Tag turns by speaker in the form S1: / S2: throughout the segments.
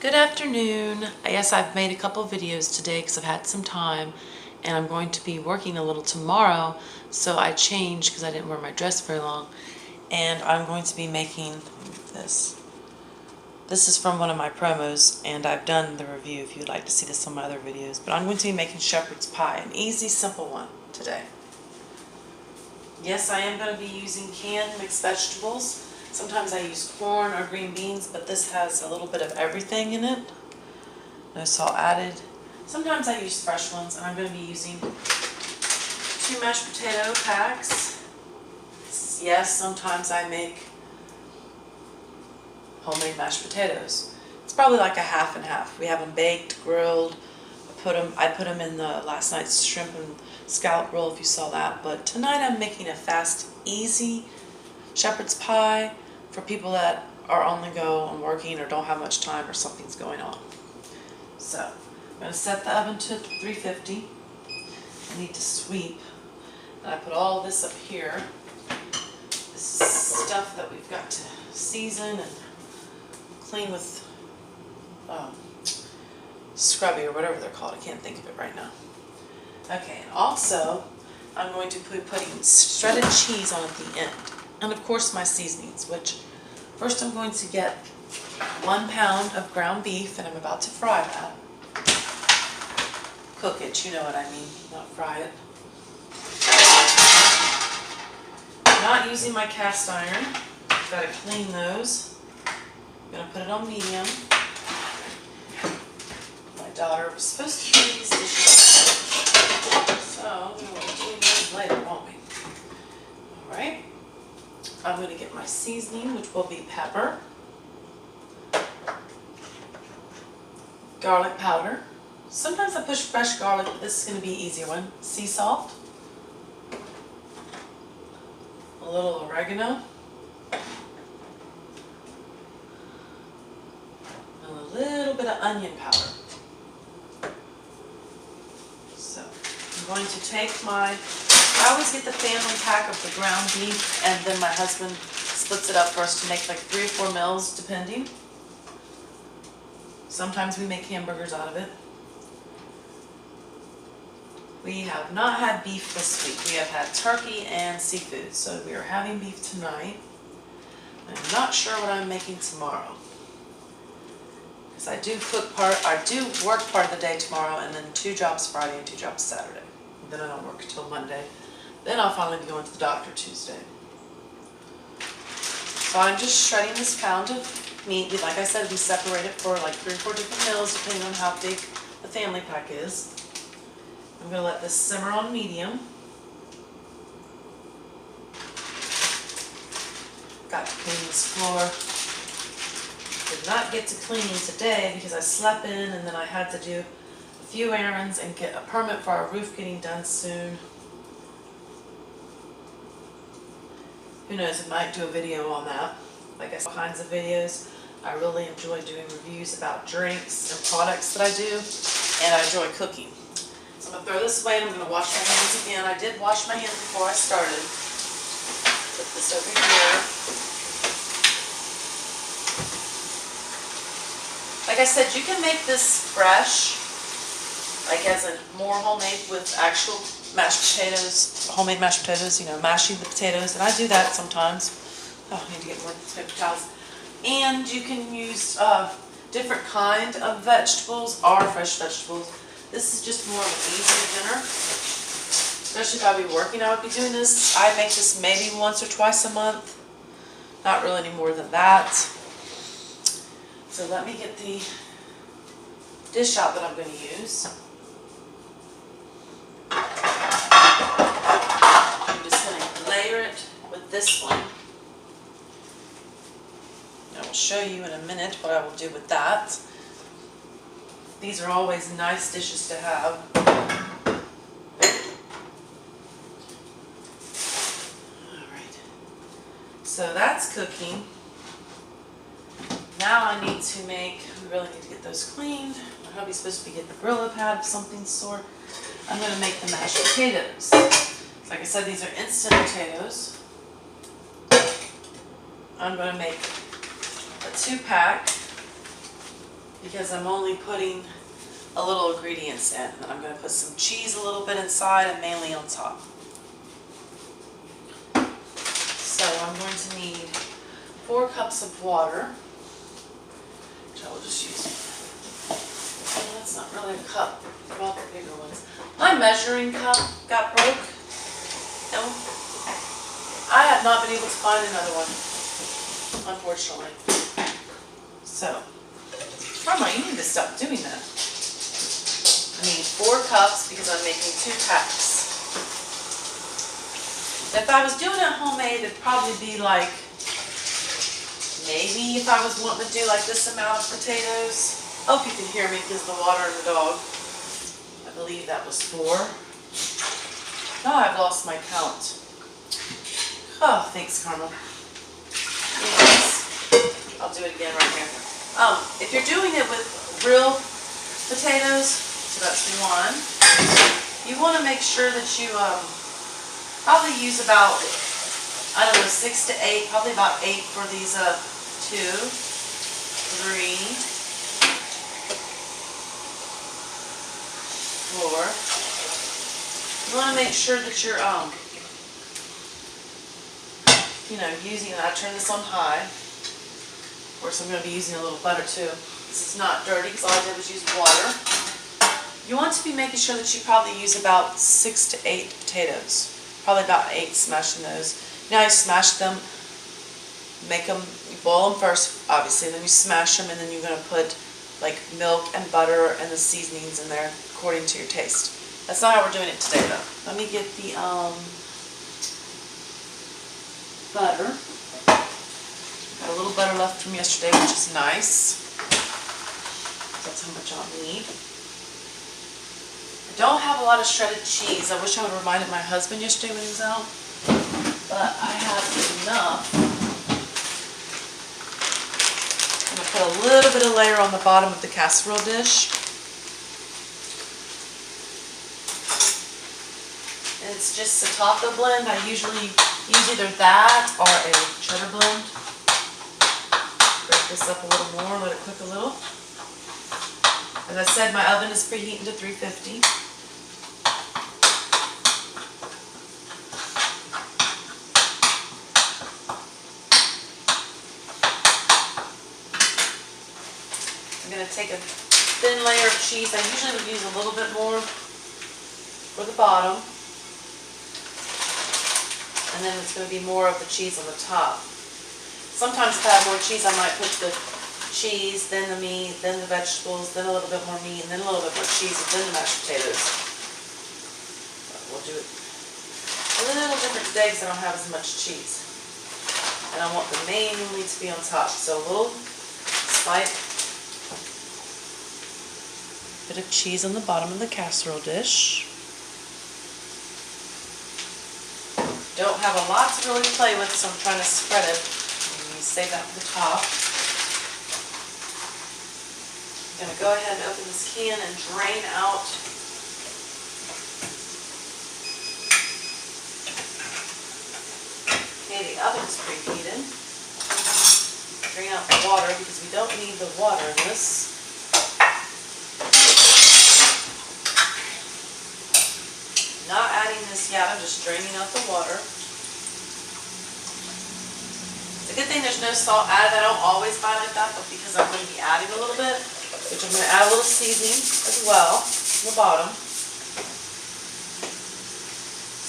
S1: Good afternoon. Yes, I've made a couple videos today because I've had some time and I'm going to be working a little tomorrow, so I changed because I didn't wear my dress very long, and I'm going to be making this. This is from one of my promos and I've done the review if you'd like to see this on my other videos, but I'm going to be making shepherd's pie, an easy, simple one today. Yes, I am going to be using canned mixed vegetables. Sometimes I use corn or green beans, but this has a little bit of everything in it. No salt added. Sometimes I use fresh ones, and I'm going to be using 2 mashed potato packs. Yes, sometimes I make homemade mashed potatoes. It's probably like a half and half. We have them baked, grilled. I put them in the last night's shrimp and scallop roll if you saw that. But tonight I'm making a fast, easy shepherd's pie for people that are on the go and working or don't have much time or something's going on. So I'm going to set the oven to 350. I need to sweep. And I put all this up here. This is stuff that we've got to season and clean with scrubby or whatever they're called. I can't think of it right now. Okay, and also I'm going to be putting shredded cheese on at the end. And of course my seasonings, which first I'm going to get 1 pound of ground beef, and I'm about to fry that. Cook it, you know what I mean, not fry it. I'm not using my cast iron. Got to clean those. I'm going to put it on medium. My daughter was supposed to do these dishes, so we're going to do those later, won't we? Alright. I'm going to get my seasoning, which will be pepper, garlic powder. Sometimes I push fresh garlic, but this is going to be an easier one. Sea salt, a little oregano, and a little bit of onion powder. So I'm going to take I always get the family pack of the ground beef, and then my husband splits it up for us to make like 3 or 4 meals, depending. Sometimes we make hamburgers out of it. We have not had beef this week. We have had turkey and seafood, so we are having beef tonight. I'm not sure what I'm making tomorrow, because I do work part of the day tomorrow, and then 2 jobs Friday and 2 jobs Saturday. Then I don't work until Monday. Then I'll finally be going to the doctor Tuesday. So I'm just shredding this pound of meat. Like I said, we separate it for like 3 or 4 different meals depending on how big the family pack is. I'm going to let this simmer on medium. Got to clean this floor. Did not get to cleaning today because I slept in, and then I had to do a few errands and get a permit for our roof getting done soon. Who knows, I might do a video on that. Like I said, all kinds of videos. I really enjoy doing reviews about drinks and products that I do, and I enjoy cooking. So I'm going to throw this away, and I'm going to wash my hands again. I did wash my hands before I started. Put this over here. Like I said, you can make this fresh, like as in more homemade with actual mashed potatoes, homemade mashed potatoes, you know, mashing the potatoes, and I do that sometimes. Oh, I need to get more paper towels. And you can use different kind of vegetables or fresh vegetables. This is just more of an easy dinner. Especially if I be working, I would be doing this. I make this maybe once or twice a month. Not really any more than that. So let me get the dish out that I'm going to use. I'm just going to layer it with this one. I will show you in a minute what I will do with that. These are always nice dishes to have. Alright, so that's cooking. Now I need to we really need to get those cleaned. My hubby's supposed to be getting a Brillo pad of something sort. I'm going to make the mashed potatoes. Like I said, these are instant potatoes. I'm going to make a 2-pack because I'm only putting a little ingredients in. And then I'm going to put some cheese a little bit inside and mainly on top. So I'm going to need 4 cups of water, which I will just use. Oh, that's not really a cup. What about the bigger ones? My measuring cup got broke. No, I have not been able to find another one, unfortunately. So, Grandma, you need to stop doing that. I need 4 cups because I'm making 2 packs. If I was doing it homemade, it'd probably be like, maybe if I was wanting to do like this amount of potatoes. I hope you can hear me because of the water and the dog. I believe that was 4. Now I've lost my count. Oh, thanks, Carmel. Yes. I'll do it again right here. If you're doing it with real potatoes, so that's 1, you want to make sure that you probably use about, I don't know, 6 to 8, probably about 8 for these 2, 3, 4. You want to make sure that you're, using, I turn this on high. Of course, I'm going to be using a little butter too. This is not dirty because all I did was use water. You want to be making sure that you probably use about 6 to 8 potatoes. Probably about 8, smashing those. Now you smash them, make them, you boil them first, obviously, and then you smash them, and then you're going to put like milk and butter and the seasonings in there according to your taste. That's not how we're doing it today though. Let me get the butter. Got a little butter left from yesterday, which is nice. That's how much I'll need. I don't have a lot of shredded cheese. I wish I would have reminded my husband yesterday when he was out, but I have enough. I'm going to put a little bit of layer on the bottom of the casserole dish. And it's just a taco blend. I usually use either that or a cheddar blend. Break this up a little more, let it cook a little. As I said, my oven is preheating to 350. I'm going to take a thin layer of cheese. I usually would use a little bit more for the bottom. And then it's going to be more of the cheese on the top. Sometimes if I have more cheese, I might put the cheese, then the meat, then the vegetables, then a little bit more meat, and then a little bit more cheese, and then the mashed potatoes. But we'll do it a little different today because I don't have as much cheese. And I want the mainly to be on top. So a little slight bit of cheese on the bottom of the casserole dish. Don't have a lot to really play with, so I'm trying to spread it. You save that for the top. I'm going to go ahead and open this can and drain out okay, the oven's preheated. Drain out the water because we don't need the water in this. Not adding this yet, I'm just draining out the water. It's a good thing there's no salt added. I don't always buy like that, but because I'm going to be adding a little bit, which I'm going to add a little seasoning as well on the bottom.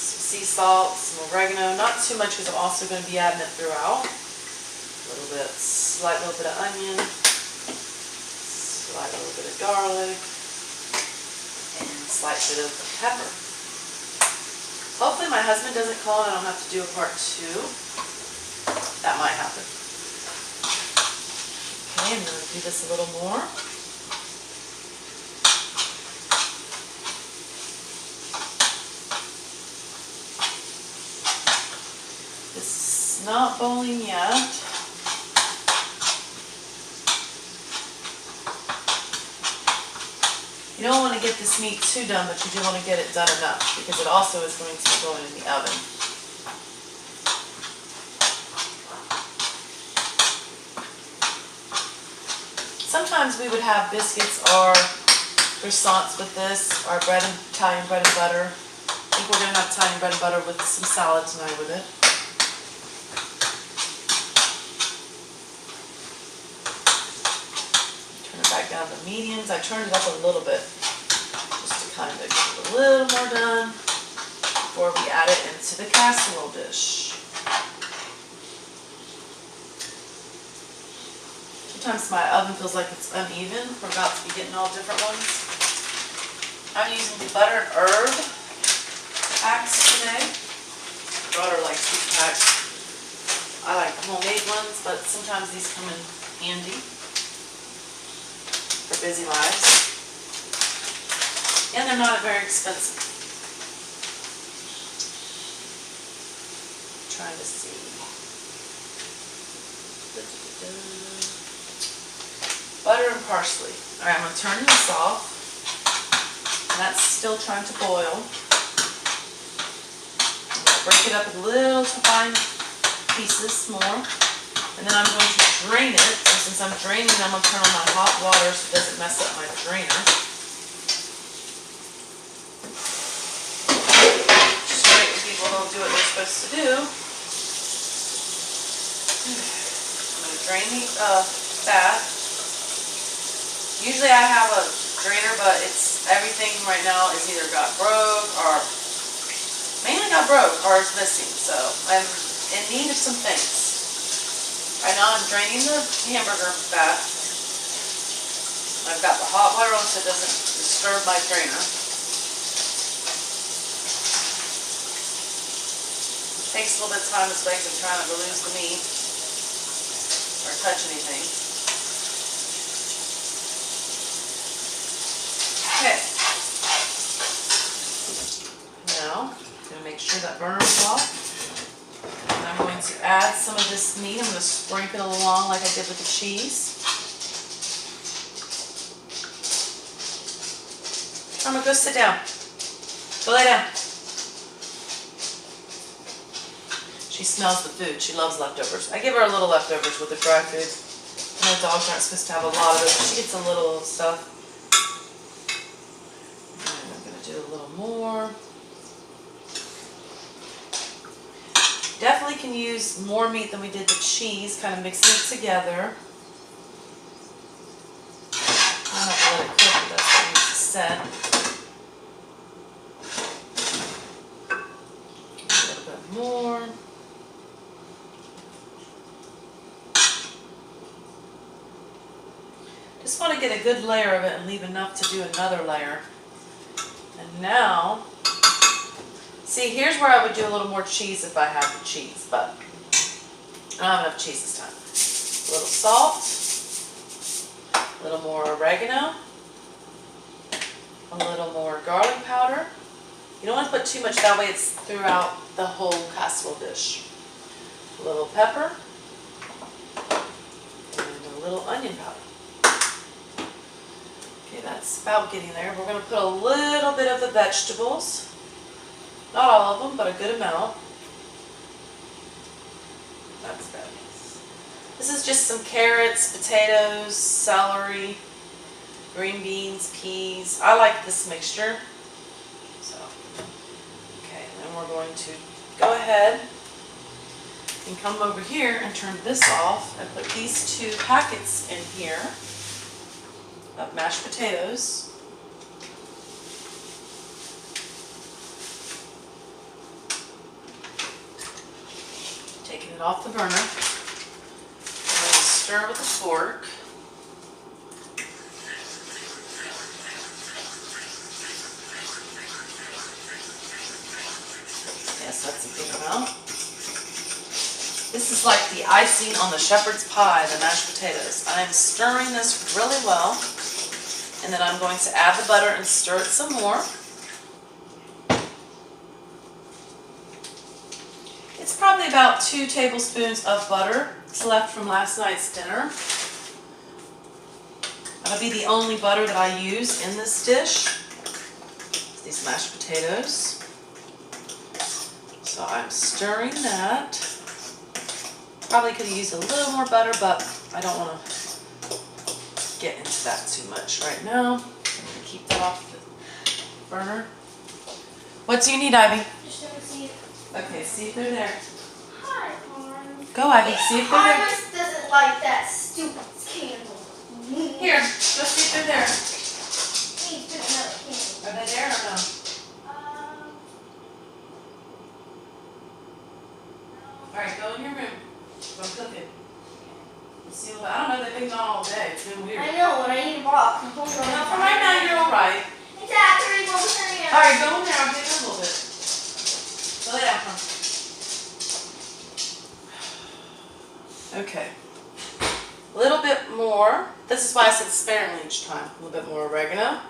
S1: Some sea salt, some oregano, not too much because I'm also going to be adding it throughout. A little bit, slight little bit of onion, slight little bit of garlic, and slight bit of pepper. Hopefully my husband doesn't call and I don't have to do a part 2. That might happen. Okay, I'm going to do this a little more. This is not boiling yet. You don't want to get this meat too done, but you do want to get it done enough because it also is going to be going in the oven. Sometimes sometimes we would have biscuits or croissants with this, or Italian bread and butter. I think we're going to have Italian bread and butter with some salad tonight with it. Turn it back down to mediums. I turned it up a little bit just to kind of get a little more done before we add it into the casserole dish. Sometimes my oven feels like it's uneven. We're about to be getting all different ones. I'm using the butter and herb packs today. My daughter likes these packs. I like the homemade ones, but sometimes these come in handy for busy lives. And they're not very expensive. Trying to see. Butter and parsley. Alright, I'm going to turn this off. And that's still trying to boil. I'm going to break it up in little fine pieces more. And then I'm going to drain it. So since I'm draining, I'm going to turn on my hot water so it doesn't mess up my drainer. Just right when people don't do what they're supposed to do. I'm going to drain the fat. Usually I have a drainer, but it's everything right now is either got broke or mainly got broke or is missing. So I'm in need of some things. Right now I'm draining the hamburger fat. I've got the hot water on so it doesn't disturb my drainer. It takes a little bit of time, it's like I'm trying not to lose the meat or touch anything. Okay, now I'm going to make sure that burner is off. And I'm going to add some of this meat. I'm going to sprinkle it along like I did with the cheese. I'm going to go sit down. Go lay down. She smells the food. She loves leftovers. I give her a little leftovers with the dry food. I know dogs aren't supposed to have a lot of it, but she gets a little stuff. Do a little more. Definitely can use more meat than we did the cheese, kind of mixing it together. I have to let it cook, but that's what needs to set. A little bit more. Just want to get a good layer of it and leave enough to do another layer. And now, see, here's where I would do a little more cheese if I had the cheese, but I don't have enough cheese this time. A little salt, a little more oregano, a little more garlic powder. You don't want to put too much, that way it's throughout the whole casserole dish. A little pepper, and a little onion powder. Okay, that's about getting there. We're going to put a little bit of the vegetables. Not all of them, but a good amount. That's good. This is just some carrots, potatoes, celery, green beans, peas. I like this mixture. So, okay, then we're going to go ahead and come over here and turn this off and put these 2 packets in here of mashed potatoes. Taking it off the burner. I'm going to stir with a fork. Yes, that's a good amount. This is like the icing on the shepherd's pie, the mashed potatoes. I am stirring this really well. And then I'm going to add the butter and stir it some more. It's probably about 2 tablespoons of butter. It's left from last night's dinner. That'll be the only butter that I use in this dish. These mashed potatoes. So I'm stirring that. Probably could have used a little more butter, but I don't want to get into that too much right now. I'm gonna keep that off the burner. What do you need, Ivy?
S2: Just let me see.
S1: Okay, see if they're there.
S2: Hi, Mom.
S1: Go, Ivy, see if they're there.
S2: Iris doesn't like that stupid candle.
S1: Here, go see if they're there.
S2: Please put another candle.
S1: Are they there or no? Alright, go in your room. Go cook it. See, I don't know, they've been gone all day. It's been weird.
S2: I know, and I need a box. I'm hungry.
S1: No, for right now, you're alright.
S2: It's after we go to the
S1: Alright, go in there. I'll get in a little bit. Go lay down, huh? Okay. A little bit more. This is why I said sparingly each time. A little bit more oregano.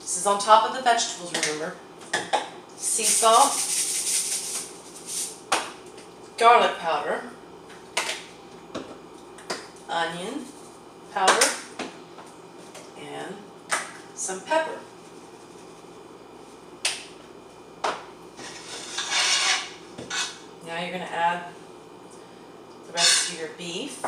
S1: This is on top of the vegetables, remember. Sea salt. Garlic powder. Onion powder. And some pepper. Now you're going to add the rest of your beef.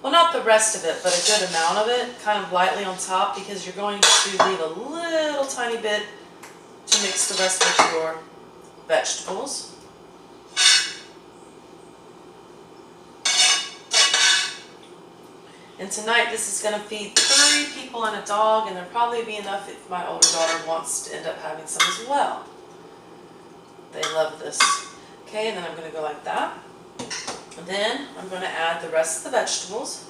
S1: Well, not the rest of it, but a good amount of it, kind of lightly on top, because you're going to leave a little tiny bit to mix the rest of your vegetables. And tonight this is going to feed 3 people and a dog, and there'll probably be enough if my older daughter wants to end up having some as well. They love this. Okay, and then I'm going to go like that. And then I'm going to add the rest of the vegetables.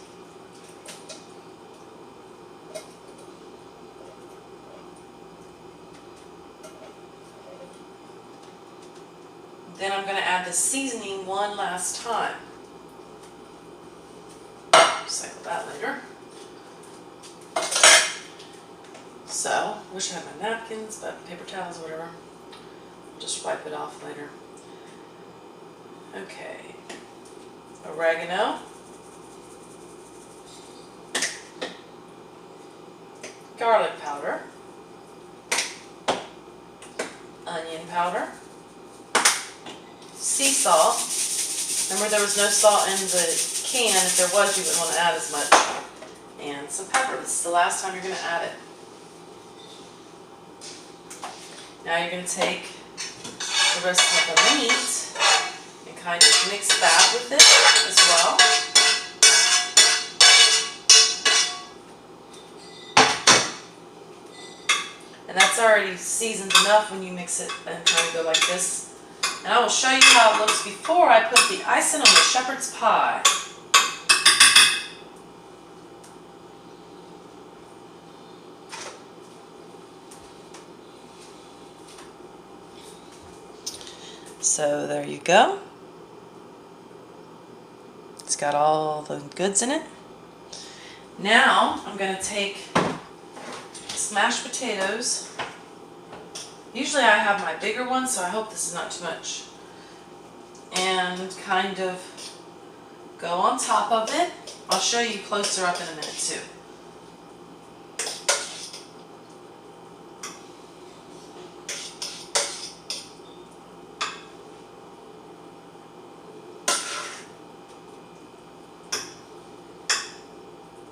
S1: Then I'm going to add the seasoning one last time. Recycle that later. So, wish I had my napkins, but paper towels, whatever. Just wipe it off later. Okay. Oregano. Garlic powder. Onion powder. Sea salt. Remember, there was no salt in the can. If there was, you wouldn't want to add as much. And some pepper. This is the last time you're going to add it. Now you're going to take the rest of the meat and kind of mix that with it as well. And that's already seasoned enough when you mix it and kind of go like this. And I will show you how it looks before I put the icing on the shepherd's pie. So there you go. It's got all the goods in it. Now I'm going to take smashed potatoes. Usually I have my bigger ones, so I hope this is not too much. And kind of go on top of it. I'll show you closer up in a minute too.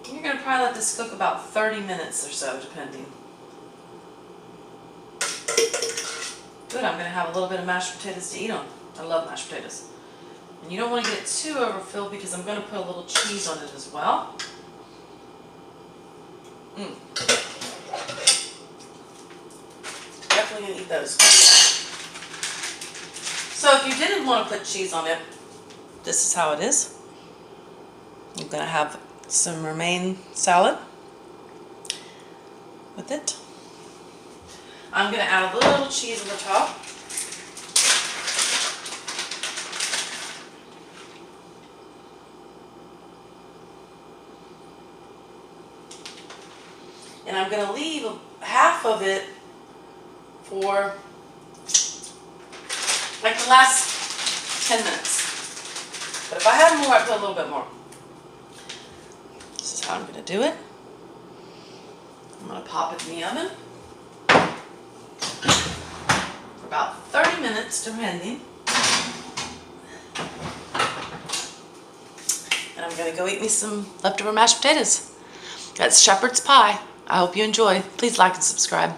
S1: You're going to probably let this cook about 30 minutes or so, depending. Good, I'm going to have a little bit of mashed potatoes to eat on. I love mashed potatoes. And you don't want to get it too overfilled because I'm going to put a little cheese on it as well. Definitely going to eat those. So if you didn't want to put cheese on it, this is how it is. You're going to have some romaine salad with it. I'm going to add a little cheese on the top. And I'm going to leave half of it for like the last 10 minutes. But if I had more, I'd put a little bit more. This is how I'm going to do it. I'm going to pop it in the oven for about 30 minutes, depending. And and I'm gonna go eat me some leftover mashed potatoes. That's shepherd's pie. I hope you enjoy. Please like and subscribe.